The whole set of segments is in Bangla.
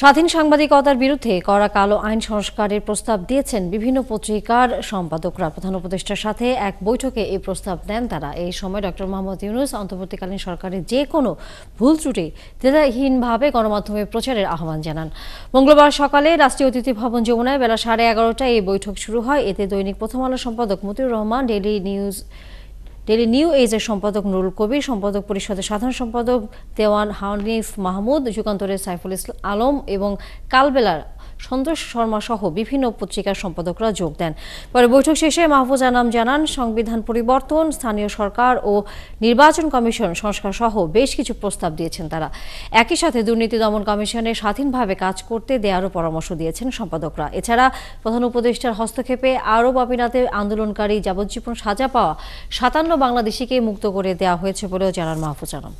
স্বাধীন সাংবাদিকতার বিরুদ্ধে করা কালো আইন সংস্কারের প্রস্তাব দিয়েছেন বিভিন্ন পত্রিকার সম্পাদকরা। প্রধান উপদেষ্টার সাথে এক বৈঠকে এই প্রস্তাব দেন তারা। এই সময় ডক্টর মোহাম্মদ ইউনূস অন্তর্বর্তীকালীন সরকারের যে কোনো ভুল ত্রুটি দ্বিধাহীনভাবে গণমাধ্যমে প্রচারের আহ্বান জানান। মঙ্গলবার সকালে রাষ্ট্রীয় অতিথি ভবন যমুনায় বেলা 11:30টায় এই বৈঠক শুরু হয়। এতে দৈনিক প্রথম আলো সম্পাদক মতিউর রহমান, ডেইলি নিউ এজের সম্পাদক নুরুল কবির, সম্পাদক পরিষদের সাধারণ সম্পাদক দেওয়ান হানিফ মাহমুদ, যুগান্তরের সাইফুল আলম এবং কালবেলার সন্তোষ শর্মা সহ বিভিন্ন পত্রিকার সম্পাদকরা যোগ দেন। পরে বৈঠক শেষে মাহফুজ আনাম জানান, সংবিধান পরিবর্তন, স্থানীয় সরকার ও নির্বাচন কমিশন সংস্কার সহ বেশ কিছু প্রস্তাব দিয়েছেন তারা। একই সাথে দুর্নীতি দমন কমিশনে স্বাধীনভাবে কাজ করতে দেওয়ারও পরামর্শ দিয়েছেন সম্পাদকরা। এছাড়া প্রধান উপদেষ্টার হস্তক্ষেপে আরব আমিরাতে আন্দোলনকারী যাবজ্জীবন সাজা পাওয়া 57 বাংলাদেশিকে মুক্ত করে দেওয়া হয়েছে বলেও জানান মাহফুজ আনাম।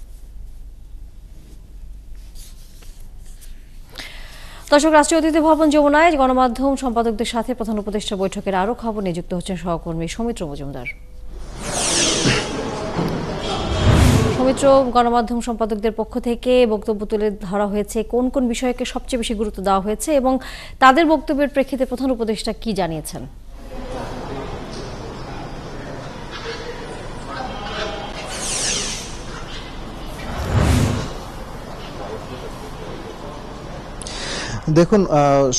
দর্শক, রাষ্ট্রীয় অতিথি ভবন যমুনায় গণমাধ্যম সম্পাদকদের সাথে প্রধান উপদেষ্টা বৈঠকের আরও খবর নিযুক্ত হচ্ছেন সহকর্মী সৌমিত্র মজুমদার। সৌমিত্র, গণমাধ্যম সম্পাদকদের পক্ষ থেকে বক্তব্য তুলে ধরা হয়েছে, কোন কোন বিষয়কে সবচেয়ে বেশি গুরুত্ব দেওয়া হয়েছে এবং তাদের বক্তব্যের প্রেক্ষিতে প্রধান উপদেষ্টা কি জানিয়েছেন? দেখুন,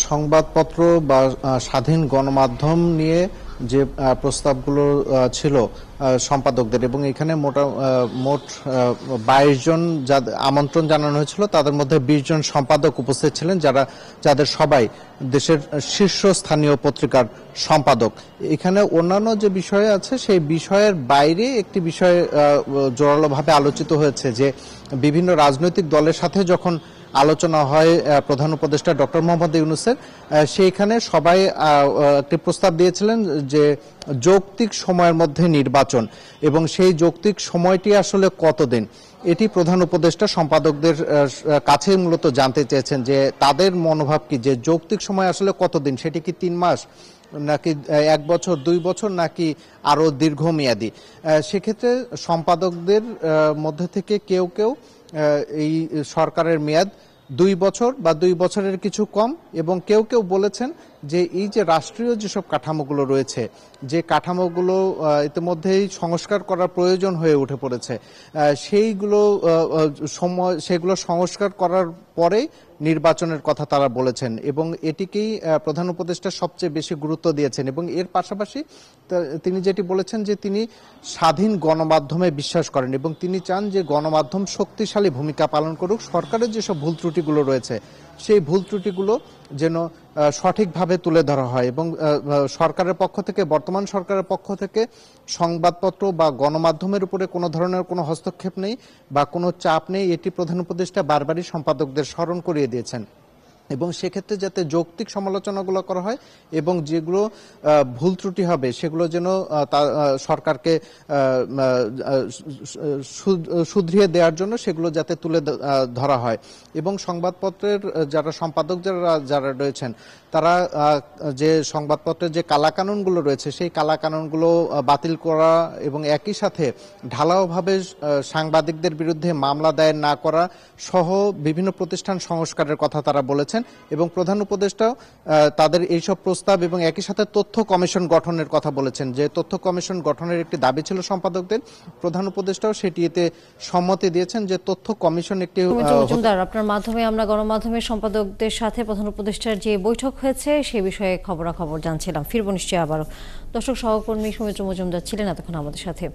সংবাদপত্র বা স্বাধীন গণমাধ্যম নিয়ে যে প্রস্তাবগুলো ছিল সম্পাদকদের, এবং এখানে মোট 22 জন আমন্ত্রণ জানানো হয়েছিল, তাদের মধ্যে 20 জন সম্পাদক উপস্থিত ছিলেন, যাদের সবাই দেশের শীর্ষস্থানীয় পত্রিকার সম্পাদক। এখানে অন্যান্য যে বিষয় আছে সেই বিষয়ের বাইরে একটি বিষয় জোরালোভাবে আলোচিত হয়েছে, যে বিভিন্ন রাজনৈতিক দলের সাথে যখন আলোচনা হয় প্রধান উপদেষ্টা ডক্টর মোহাম্মদ ইউনূসের, সেইখানে সবাই একটি প্রস্তাব দিয়েছিলেন যে যৌক্তিক সময়ের মধ্যে নির্বাচন, এবং সেই যৌক্তিক সময়টি আসলে কতদিন, এটি প্রধান উপদেষ্টা সম্পাদকদের কাছে মূলত জানতে চেয়েছেন, যে তাদের মনোভাব কি, যে যৌক্তিক সময় আসলে কতদিন, সেটি কি 3 মাস নাকি 1 বছর, 2 বছর, নাকি আরো দীর্ঘমেয়াদী। সেক্ষেত্রে সম্পাদকদের মধ্যে থেকে কেউ কেউ এই সরকারের মেয়াদ 2 বছর বা 2 বছরের কিছু কম, এবং কেউ কেউ বলেছেন যে এই যে রাষ্ট্রীয় যেসব কাঠামোগুলো রয়েছে, যে কাঠামোগুলো ইতিমধ্যেই সংস্কার করার প্রয়োজন হয়ে উঠে পড়েছে, সেগুলো সংস্কার করার পরে নির্বাচনের কথা তারা বলেছেন, এবং এটিকেই প্রধান উপদেষ্টা সবচেয়ে বেশি গুরুত্ব দিয়েছেন। এবং এর পাশাপাশি তিনি যেটি বলেছেন, যে তিনি স্বাধীন গণমাধ্যমে বিশ্বাস করেন, এবং তিনি চান যে গণমাধ্যম শক্তিশালী ভূমিকা পালন করুক। সরকারের যেসব ভুল ত্রুটিগুলো রয়েছে সেই ভুল ত্রুটিগুলো যেন সঠিকভাবে তুলে ধরা হয়, এবং সরকারের পক্ষ থেকে, বর্তমান সরকারের পক্ষ থেকে সংবাদপত্র বা গণমাধ্যমের উপরে কোনো ধরনের কোনো হস্তক্ষেপ নেই বা কোনো চাপ নেই, এটি প্রধান উপদেষ্টা বারবারই সম্পাদকদের স্মরণ করিয়ে দিয়েছেন। এবং সেক্ষেত্রে যাতে যৌক্তিক সমালোচনাগুলো করা হয়, এবং যেগুলো ভুল ত্রুটি হবে সেগুলো যেন সরকারকে শুধরিয়ে দেওয়ার জন্য সেগুলো যাতে তুলে ধরা হয়। এবং সংবাদপত্রের যারা সম্পাদক যারা রয়েছেন, তারা যে সংবাদপত্রের যে কালাকানুনগুলো রয়েছে সেই কালাকানুনগুলো বাতিল করা, এবং একই সাথে ঢালাওভাবে সাংবাদিকদের বিরুদ্ধে মামলা দায়ের না করা সহ বিভিন্ন প্রতিষ্ঠান সংস্কারের কথা তারা বলেছেন। এবং প্রধান উপদেষ্টাও তাদের এইসব প্রস্তাব এবং একই সাথে তথ্য কমিশন গঠনের কথা বলেছেন, যে তথ্য কমিশন গঠনের একটি দাবি ছিল সম্পাদকদের। প্রধান উপদেষ্টাও সেটিতে সম্মতি দিয়েছেন, যে তথ্য কমিশন একটি। আপনার মাধ্যমে আমরা গণমাধ্যমের সম্পাদকদের সাথে প্রধান উপদেষ্টার যে বৈঠক হয়েছে সে বিষয়ে খবরাখবর জানছিলাম। ফিরবো নিশ্চয়ই আবারও। দর্শক, সহকর্মী সৌমিত্র মজুমদার ছিলেন এতক্ষণ আমাদের সাথে।